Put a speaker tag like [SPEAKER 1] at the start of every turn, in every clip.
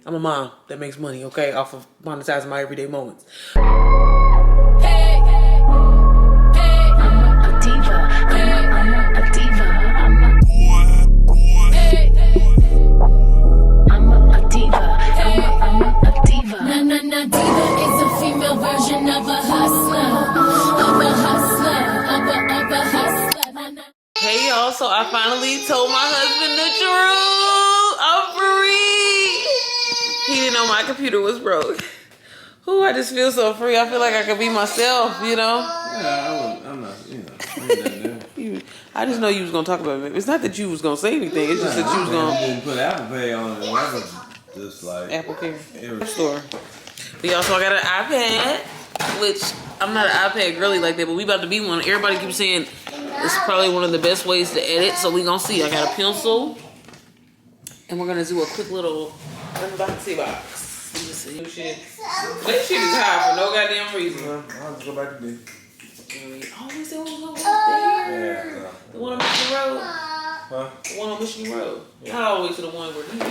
[SPEAKER 1] I'm a mom that makes money, okay, off of monetizing my everyday moments. Hey y'all, so I finally told my husband the truth. I'm free. He didn't know my computer was broke. Ooh, I just feel so free. I feel like I could be myself, you know?
[SPEAKER 2] Yeah, I'm not,
[SPEAKER 1] I just know you was gonna talk about it. It's not that you was gonna say anything, it's just that you was gonna...
[SPEAKER 2] You didn't put Apple Pay on it. That was just like...
[SPEAKER 1] Apple Care. Store. But y'all, so I got an iPad, which I'm not an iPad girly like that, but we about to be one. Everybody keeps saying it's probably one of the best ways to edit, so we gonna see. I got a pencil, and we're gonna do a quick little unboxing box. Let me see. New shit. That shit is high for no goddamn reason.
[SPEAKER 2] I'll just go back to this.
[SPEAKER 1] Oh, we said we was going there.
[SPEAKER 2] Yeah,
[SPEAKER 1] The one on Michigan Road.
[SPEAKER 2] huh?
[SPEAKER 1] The one on Michigan Road. Not all the way to the one where he is.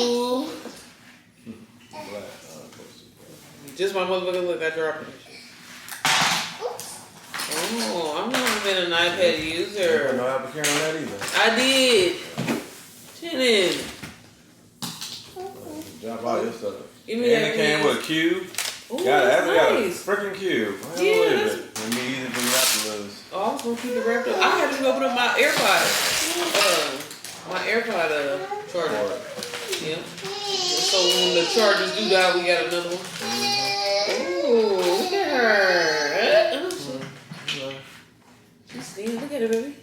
[SPEAKER 1] Ooh. Just my motherfucking look, I dropped it. Oh, I've never been an iPad user.
[SPEAKER 2] No Apple Care on that either.
[SPEAKER 1] I did. Shannon.
[SPEAKER 2] Drop all your stuff.
[SPEAKER 1] Give
[SPEAKER 2] And
[SPEAKER 1] me that
[SPEAKER 2] it came with a cube.
[SPEAKER 1] Ooh,
[SPEAKER 2] Got
[SPEAKER 1] that's
[SPEAKER 2] a
[SPEAKER 1] nice.
[SPEAKER 2] freaking cube.
[SPEAKER 1] Yeah,
[SPEAKER 2] Let
[SPEAKER 1] that's...
[SPEAKER 2] me easy for you to lose.
[SPEAKER 1] Oh, I was gonna keep it wrapped up. I had to open up my AirPod. My AirPod charger. Yeah. So when the chargers do die, we got another one. Ooh, look at her. She's sneaking. Look at her, baby.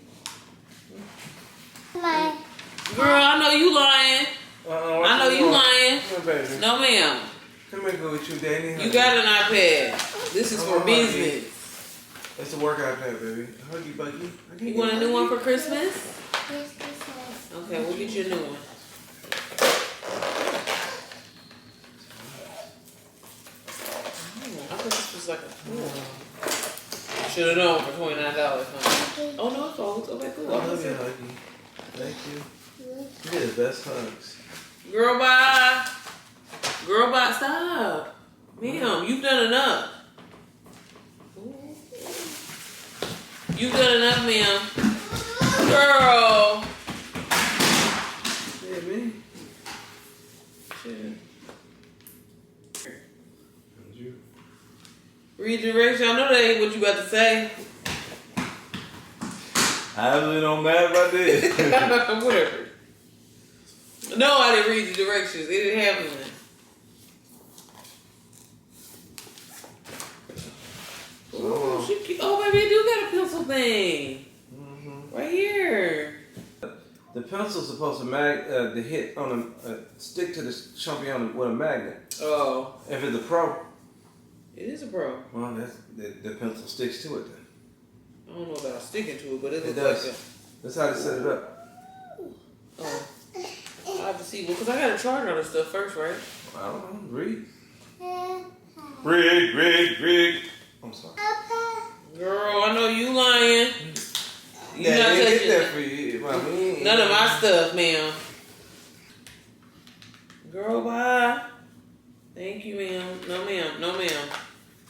[SPEAKER 1] Girl, I know you lying. I know you lying. No, ma'am.
[SPEAKER 2] Come here, go with you, Danny.
[SPEAKER 1] You got an iPad. This is for business.
[SPEAKER 2] It's a work iPad, baby. Huggy Buggy.
[SPEAKER 1] You want a new one for Christmas? Okay, we'll get you a new one. I thought this was like a tool. Should have known for $29. Huh? Oh no, it folds. Okay, cool.
[SPEAKER 2] I love you, Huggy. Thank you. You get the best hugs.
[SPEAKER 1] Girl, bye. Girl, bye. Stop. Ma'am, you've done enough. You've done enough, ma'am. Girl. Yeah, me. Shit. Read directions. I know that ain't what you about to say.
[SPEAKER 2] I really don't matter about this.
[SPEAKER 1] Whatever. No, I didn't read the directions. It didn't have none. Ooh, she cute. Oh, baby, it do got a pencil thing. Right here.
[SPEAKER 2] The pencil's supposed to hit on stick to the champion with a magnet.
[SPEAKER 1] Oh.
[SPEAKER 2] If it's a pro.
[SPEAKER 1] It is a pro.
[SPEAKER 2] Well, the pencil sticks to it then.
[SPEAKER 1] I don't know about sticking to it, but it looks
[SPEAKER 2] does.
[SPEAKER 1] like
[SPEAKER 2] That's how they set it up.
[SPEAKER 1] Oh. I have to see. Well, because I got to charge all this stuff first, right?
[SPEAKER 2] I don't know. Read. Read. I'm sorry.
[SPEAKER 1] Girl, I know you lying. You
[SPEAKER 2] Yeah,
[SPEAKER 1] not
[SPEAKER 2] they
[SPEAKER 1] touching
[SPEAKER 2] get that for you.
[SPEAKER 1] none of my stuff, ma'am. Girl, bye. Thank you, ma'am. No, ma'am. No, ma'am.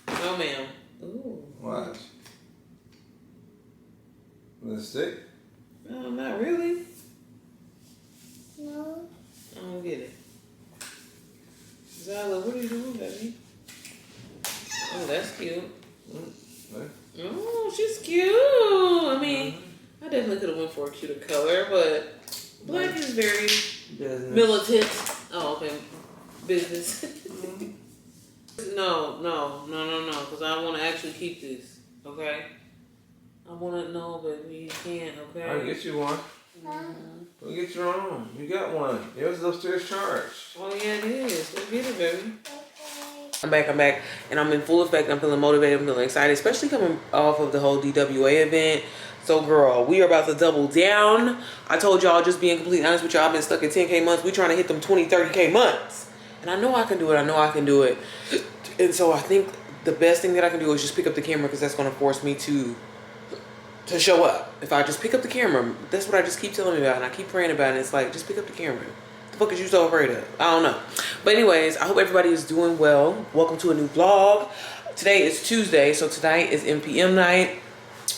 [SPEAKER 1] No, ma'am. Ooh.
[SPEAKER 2] Watch. Will it stick?
[SPEAKER 1] No, not really. No. I don't get it. Zyla, what are you doing, baby? Oh, that's cute. Oh, she's cute. I mean, I definitely could have went for a cuter color, but black is very militant. Oh, okay. Business. No, because I want to actually keep this, okay? I want to know, but we can't, okay?
[SPEAKER 2] I'll get you one. Go get your own. You got one. Yours is upstairs charged.
[SPEAKER 1] Oh, yeah, it is. Go get it, baby. I'm back, and I'm in full effect. I'm feeling motivated, I'm feeling excited, especially coming off of the whole DWA event. So, girl, we are about to double down. I told y'all, just being completely honest with y'all, I've been stuck in 10K months. We trying to hit them 20, 30K months. And I know I can do it. And so I think the best thing that I can do is just pick up the camera, because that's going to force me to show up. If I just pick up the camera, that's what I just keep telling me about, and I keep praying about it. It's like, just pick up the camera. The fuck is you so afraid of? I don't know. But anyways, I hope everybody is doing well. Welcome to a new vlog. Today is Tuesday, so tonight is NPM night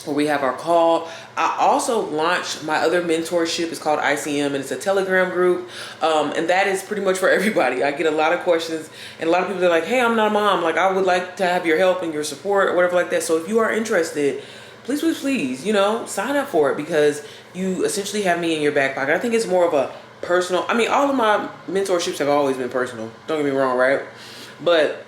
[SPEAKER 1] where we have our call. I also launched my other mentorship. It's called ICM, and it's a Telegram group. And that is pretty much for everybody. I get a lot of questions, and a lot of people are like, hey, I'm not a mom. Like, I would like to have your help and your support or whatever like that. So if you are interested, please, please, please, you know, sign up for it, because you essentially have me in your back pocket. I think it's more of a personal, I mean, all of my mentorships have always been personal. Don't get me wrong, right? But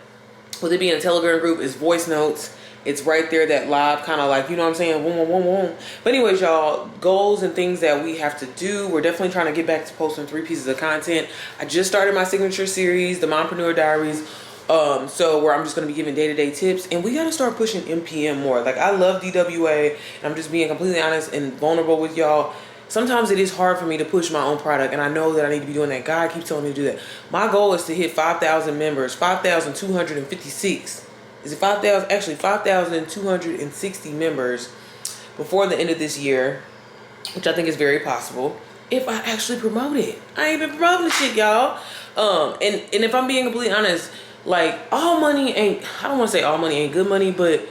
[SPEAKER 1] with it being a Telegram group, it's voice notes. It's right there, that live kind of like, you know what I'm saying? Boom, boom, boom, boom. But anyways, y'all, goals and things that we have to do. We're definitely trying to get back to posting 3 pieces of content. I just started my signature series, the Mompreneur Diaries. So where I'm just going to be giving day-to-day tips, and we got to start pushing MPM more. Like, I love DWA, and I'm just being completely honest and vulnerable with y'all. Sometimes it is hard for me to push my own product, and I know that I need to be doing that. God keeps telling me to do that. My goal is to hit 5,000 members, 5,256. Is it 5,000? Actually, 5,260 members before the end of this year, which I think is very possible if I actually promote it. I ain't been promoting the shit, y'all. And if I'm being completely honest, like, all money ain't, I don't want to say all money ain't good money, but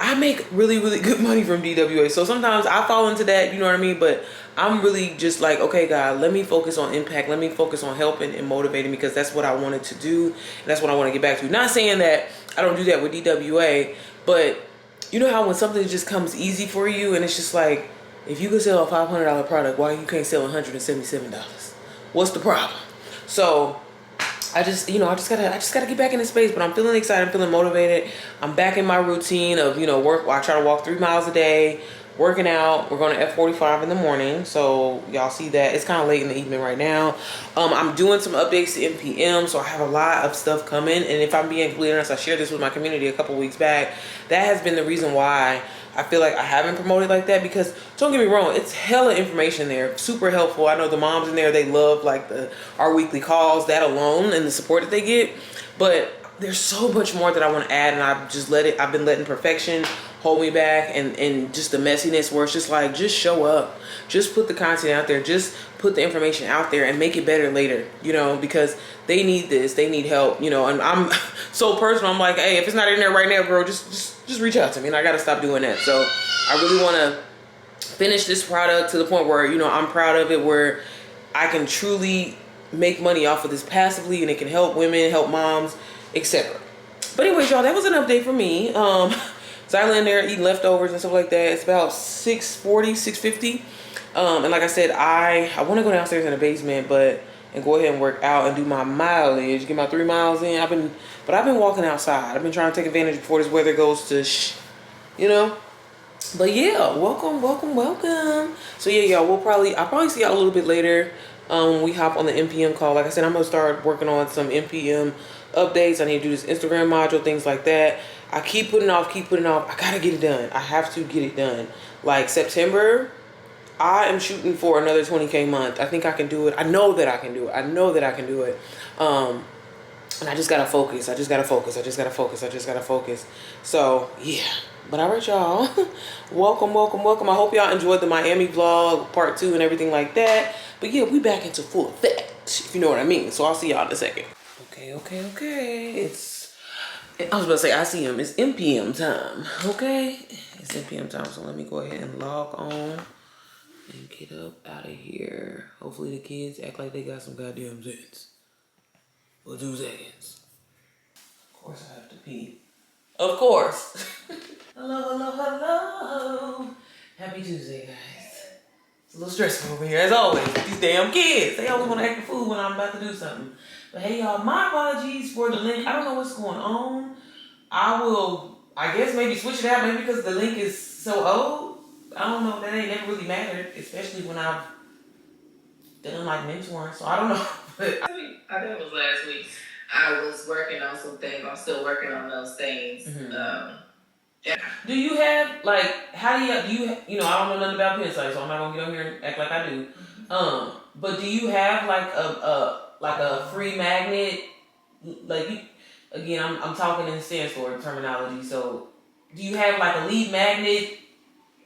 [SPEAKER 1] I make really, really good money from DWA. So sometimes I fall into that, you know what I mean? But I'm really just like, okay, God, let me focus on impact. Let me focus on helping and motivating, because that's what I wanted to do. And that's what I want to get back to. Not saying that I don't do that with DWA, but you know how when something just comes easy for you, and it's just like, if you could sell a $500 product, why you can't sell $177? What's the problem? So I just, you know, I just gotta get back in the space. But I'm feeling excited. I'm feeling motivated. I'm back in my routine of, you know, work. I try to walk 3 miles a day, working out. We're going to F45 in the morning, so y'all see that. It's kind of late in the evening right now. I'm doing some updates to NPM, so I have a lot of stuff coming. And if I'm being completely honest, I shared this with my community a couple weeks back. That has been the reason why I feel like I haven't promoted like that, because don't get me wrong, it's hella information there, super helpful. I know the moms in there, they love like our weekly calls, that alone, and the support that they get. But there's so much more that I want to add, and I've been letting perfection hold me back, and just the messiness where it's just like, just show up, just put the content out there, just put the information out there and make it better later, you know, because they need this, they need help, you know. And I'm so personal, I'm like, hey, if it's not in there right now, girl, just reach out to me, and I gotta stop doing that. So I really want to finish this product to the point where, you know, I'm proud of it, where I can truly make money off of this passively, and it can help women, help moms, etc. But anyways, y'all, that was an update for me. So I land there eating leftovers and stuff like that. It's about 6:40, 6:50. And like I said, I want to go downstairs in the basement, and go ahead and work out and do my mileage, get my 3 miles in. I've been walking outside. I've been trying to take advantage before this weather goes to you know. But yeah, welcome. So yeah, y'all, I'll probably see y'all a little bit later when we hop on the NPM call. Like I said, I'm gonna start working on some NPM updates. I need to do this Instagram module, things like that. I keep putting off. I gotta get it done. I have to get it done. Like September, I am shooting for another 20K month. I think I can do it. I know that I can do it. And I just gotta focus. So yeah. But all right, y'all. welcome. I hope y'all enjoyed the Miami vlog part 2 and everything like that. But yeah, we back into full effect, if you know what I mean. So I'll see y'all in a second. Okay. I was about to say ICM. It's NPM time. Okay? It's NPM time. So let me go ahead and log on and get up out of here. Hopefully the kids act like they got some goddamn sense. For 2 seconds. Of course I have to pee. Of course. Hello. Happy Tuesday, guys. It's a little stressful over here, as always. These damn kids. They always want to act a fool when I'm about to do something. But hey, y'all, my apologies for the link. I don't know what's going on. I guess maybe switch it out, maybe because the link is so old. I don't know. That ain't never really mattered, especially when I've done like mentoring. So I don't know. But I think it was last week. I was working on some things. I'm still working on those things. Mm-hmm. Yeah. Do you have, like, how do you know, I don't know nothing about Pinsight, so I'm not gonna get on here and act like I do. Mm-hmm. But do you have like a free magnet? Like, again, I'm talking in Sandstorm terminology. So, do you have like a lead magnet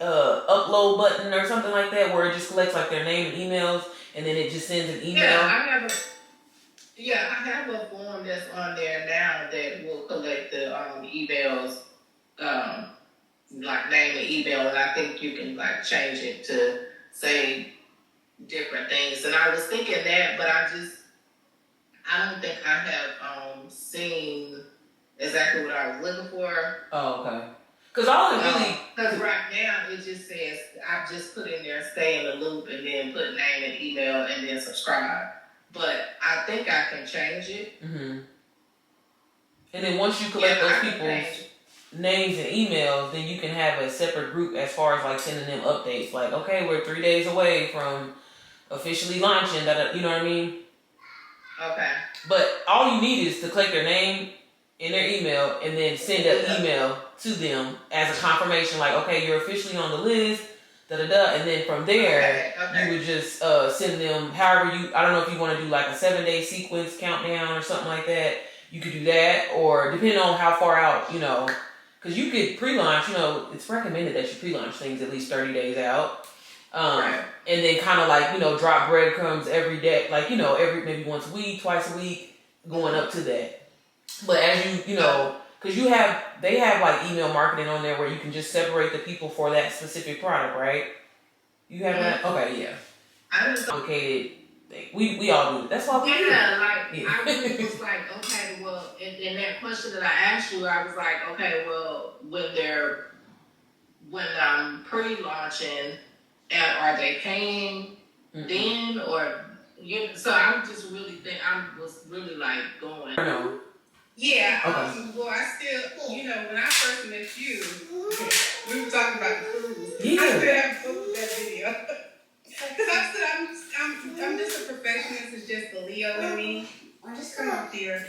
[SPEAKER 1] upload button or something like that, where it just collects like their name and emails, and then it just sends an email.
[SPEAKER 3] I have a form that's on there now that will collect the emails, like name and email, and I think you can like change it to say different things. And I was thinking that, but I don't think I have seen exactly what I was looking for.
[SPEAKER 1] Oh, okay. Because all it really...
[SPEAKER 3] Because right now, it just says, I've just put in there, stay in the loop, and then put name and email, and then subscribe. But I think I can change it.
[SPEAKER 1] Mm-hmm. And then once you collect those people's names and emails, then you can have a separate group as far as like sending them updates. Like, okay, we're 3 days away from officially launching, you know what I mean?
[SPEAKER 3] Okay.
[SPEAKER 1] But all you need is to collect their name and their email and then send an email to them as a confirmation, like, okay, you're officially on the list, and then from there, you would just send them however you, I don't know if you want to do like a 7-day sequence countdown or something like that. You could do that, or depending on how far out, you know, because you could pre-launch, you know, it's recommended that you pre-launch things at least 30 days out. And then kind of like, you know, drop breadcrumbs every day, like, you know, maybe once a week, twice a week, going up to that. But as you know, because they have like email marketing on there where you can just separate the people for that specific product, right? You have that? Okay, yeah.
[SPEAKER 3] I just
[SPEAKER 1] complicated thing. We all do it. That's why we do it.
[SPEAKER 3] I really was like, okay, well, in that question that I asked you, I was like, okay, well, when I'm pre-launching, are they paying then, or so I just really was really like going.
[SPEAKER 1] I know.
[SPEAKER 3] Yeah. Okay. Well, I still, you know, when I first met you, we were talking about the cruise.
[SPEAKER 1] Yeah.
[SPEAKER 3] I still haven't posted that video. Because I'm just a perfectionist. It's just the Leo in me. Just come up here.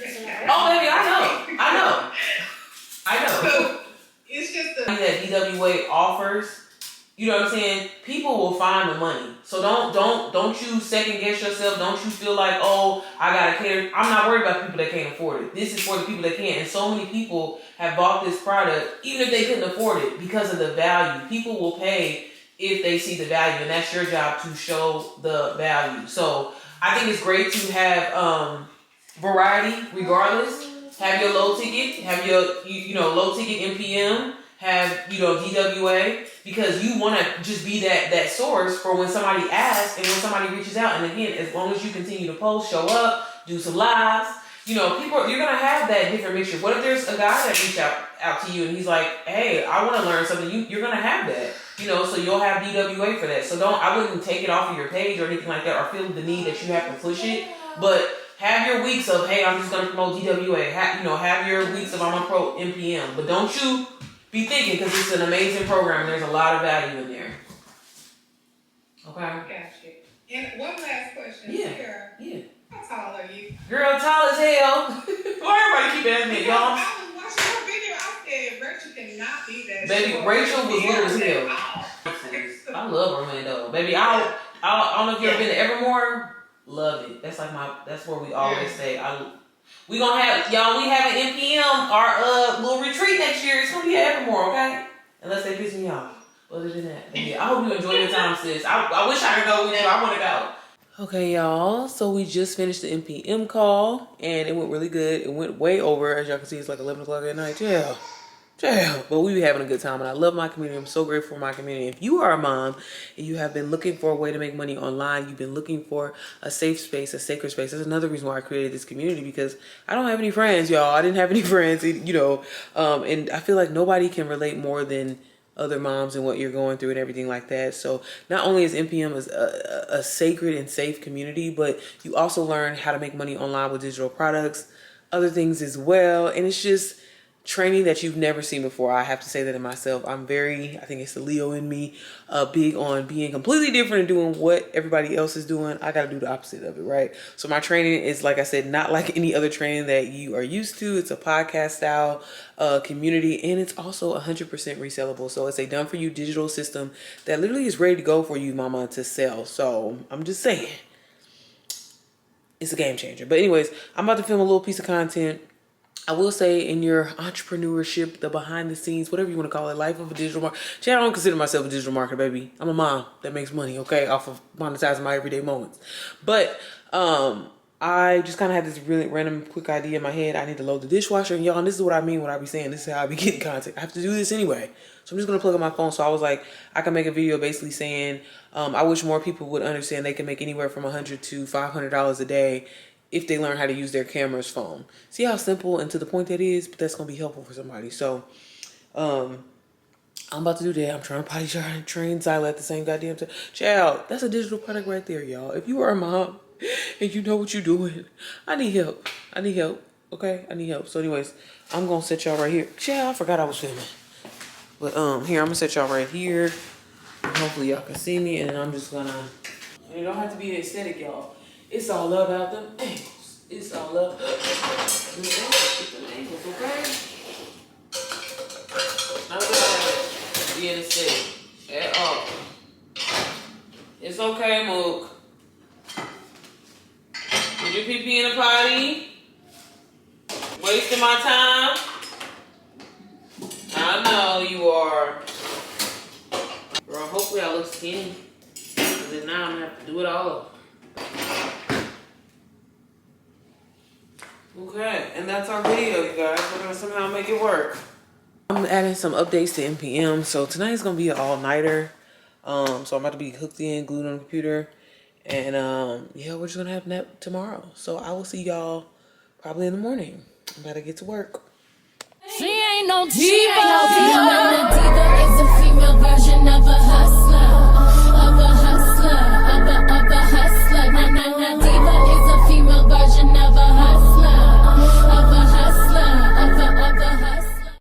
[SPEAKER 1] Oh, baby, I know.
[SPEAKER 3] So it's just
[SPEAKER 1] that DWA offers. You know what I'm saying? People will find the money. So don't you second guess yourself. Don't you feel like, oh, I gotta cater. I'm not worried about people that can't afford it. This is for the people that can. And so many people have bought this product, even if they couldn't afford it, because of the value. People will pay if they see the value, and that's your job to show the value. So I think it's great to have variety regardless. Have your low ticket, have your low ticket MPM, have DWA, because you want to just be that source for when somebody asks and when somebody reaches out. And again, as long as you continue to post, show up, do some lives, people, you're gonna have that different mixture. What if there's a guy that reached out to you and he's like, hey, I want to learn something? You're gonna have that, so you'll have DWA for that. So I wouldn't take it off of your page or anything like that, or feel the need that you have to push it, but have your weeks of, hey, I'm just going to promote DWA. Have your weeks of, I'm going to promote MPM. But don't you be thinking, because it's an amazing program and there's a lot of value in there. Okay?
[SPEAKER 3] Gotcha. And one last question.
[SPEAKER 1] Yeah.
[SPEAKER 3] How tall are you?
[SPEAKER 1] Girl, tall as hell. Why everybody keep asking me, y'all?
[SPEAKER 3] I was watching your video. I said, Rachel cannot be that
[SPEAKER 1] Baby,
[SPEAKER 3] short.
[SPEAKER 1] Rachel was little as hell. I love Orlando. Baby, I don't know if you've ever been to Evermore. Love it. That's that's where we always stay. We gonna have, y'all, we have an MPM, our little retreat next year. It's gonna be at Evermore, okay? Unless they piss me off. Other than that. Yeah, I hope you enjoy your time, sis. I wish I could go with you. I wanna go. Okay, y'all. So we just finished the MPM call and it went really good. It went way over. As y'all can see, it's like 11 o'clock at night. Yeah. But we be having a good time, and I love my community. I'm so grateful for my community. If you are a mom and you have been looking for a way to make money online, you've been looking for a safe space, a sacred space. That's another reason why I created this community, because I don't have any friends, y'all. I didn't have any friends, and I feel like nobody can relate more than other moms and what you're going through and everything like that. So not only is MPM a sacred and safe community, but you also learn how to make money online with digital products, other things as well, and it's just training that you've never seen before. I have to say that in myself. I think it's the Leo in me, big on being completely different and doing what everybody else is doing. I got to do the opposite of it, right? So my training is, like I said, not like any other training that you are used to. It's a podcast style community, and it's also 100% resellable. So it's a done for you digital system that literally is ready to go for you, mama, to sell. So I'm just saying, it's a game changer. But anyways, I'm about to film a little piece of content I will say in your entrepreneurship, the behind the scenes, whatever you want to call it, life of a digital marketer. I don't consider myself a digital marketer, baby. I'm a mom that makes money, okay, off of monetizing my everyday moments. But I just kind of had this really random quick idea in my head. I need to load the dishwasher. And y'all, and this is what I mean when I be saying this is how I be getting content. I have to do this anyway. So I'm just going to plug in my phone. So I was like, I can make a video basically saying, I wish more people would understand they can make anywhere from $100 to $500 a day if they learn how to use their camera's phone. See how simple and to the point that is? But that's going to be helpful for somebody. So I'm about to do that. I'm trying to potty train Zyla at the same goddamn time. Child, that's a digital product right there, y'all. If you are a mom and you know what you're doing, I need help. I need help. Okay? I need help. So anyways, I'm going to set y'all right here. Child, I forgot I was filming. But here, I'm going to set y'all right here. And hopefully y'all can see me. And I'm just going to... And it don't have to be aesthetic, y'all. It's all love out them angles. It's all love. Them angles, okay? Not about being aesthetic at all. It's okay, Mook. Did you pee in the potty? Wasting my time? I know you are. Girl, hopefully I look skinny. Because then now I'm going to have to do it all over. Okay, and that's our video, you guys. We're gonna somehow make it work. I'm adding some updates to NPM. So tonight's gonna be an all-nighter. So I'm about to be hooked in, glued on the computer. And yeah, we're just gonna have a nap tomorrow. So I will see y'all probably in the morning. I'm about to get to work.
[SPEAKER 4] She ain't no diva.